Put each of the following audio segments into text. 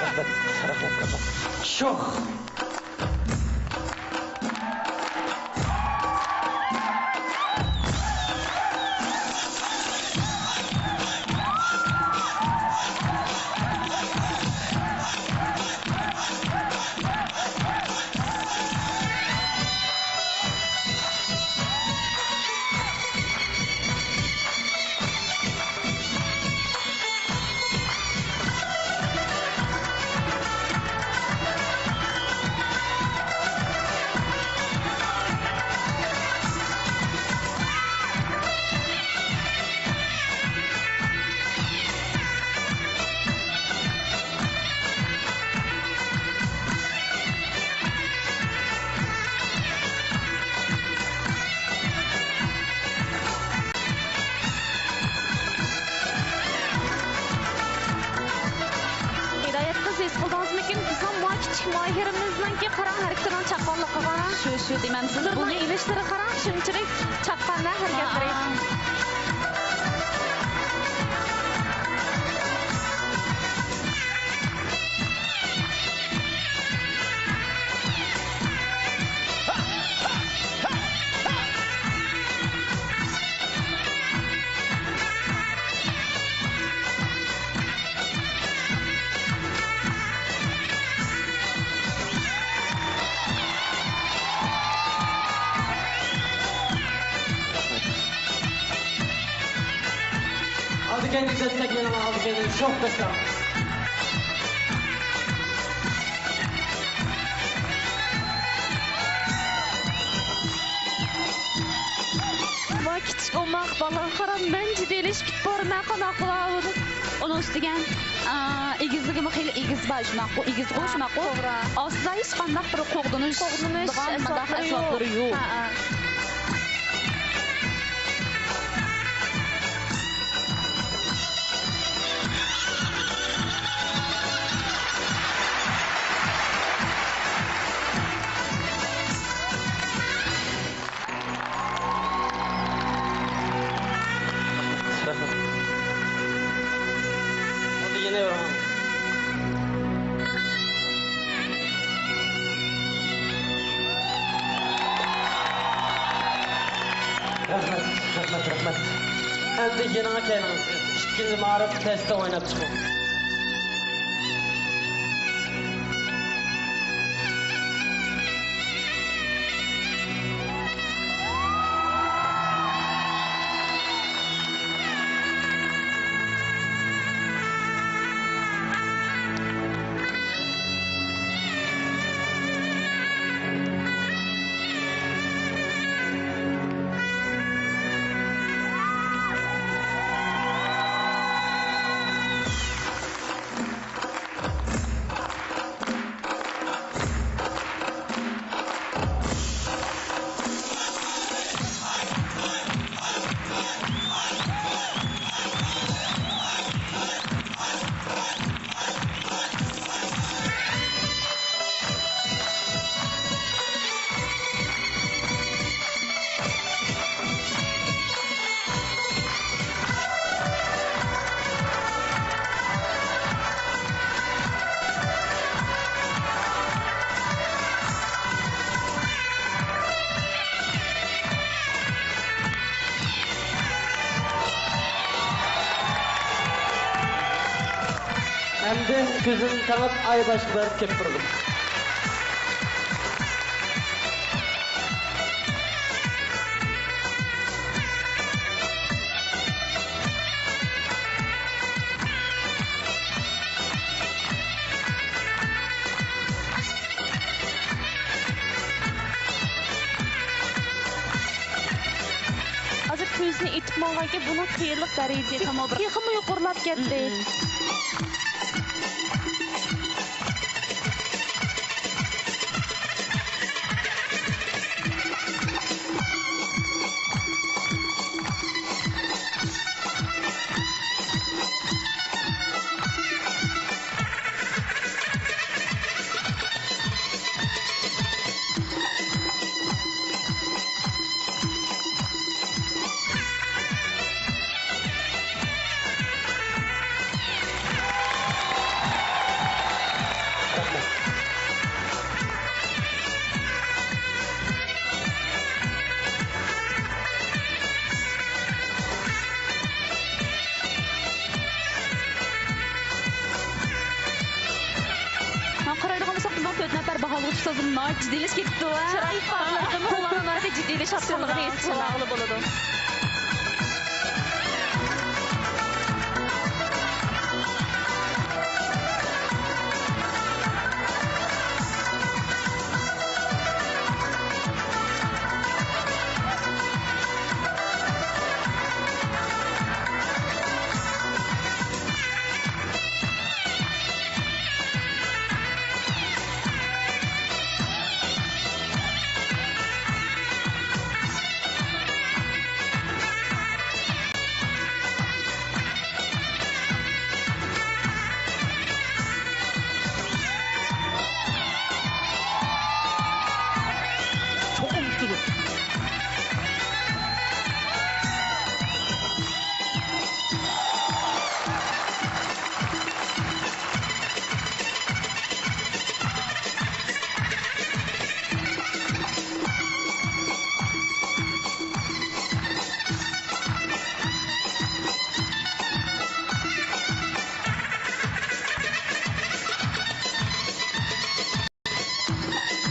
Rahmet. Çok. Şu demem siz bunu iliştiri qaran shunchalik chaqqanda harakatlari. Kendi desteklerimi aldı kendini çok besam. Va kichik olmaq balan qaram men jiddiylashib bormay qanaqlar. Onun üstügen egizligimi xeyli egiz başmaq, o egiz qo'shmaq, ostida hech qanday bir qo'g'dinish, asboblari yo'q. Rahmet. Endi yanına keliniz. İkinci marif testi oynab çıkın. Endi ko'zim tanib aybash berib kelib turdim. Azı ko'zni etmoqqa buni qiyinlik darajada texmi yuqorilab ketdi. Algı tutazım, nay ciddileş ketdi va. Chiroy ifodalardan ularning jiddiylashyaptligini eslatmag'li bo'ladi. Çok umutlu.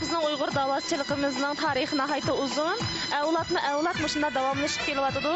Bizning Uyg'ur davlatchiligimizning tarixi nihoyatda uzun. Avlodma avlod shunda davomlashib kelyapti.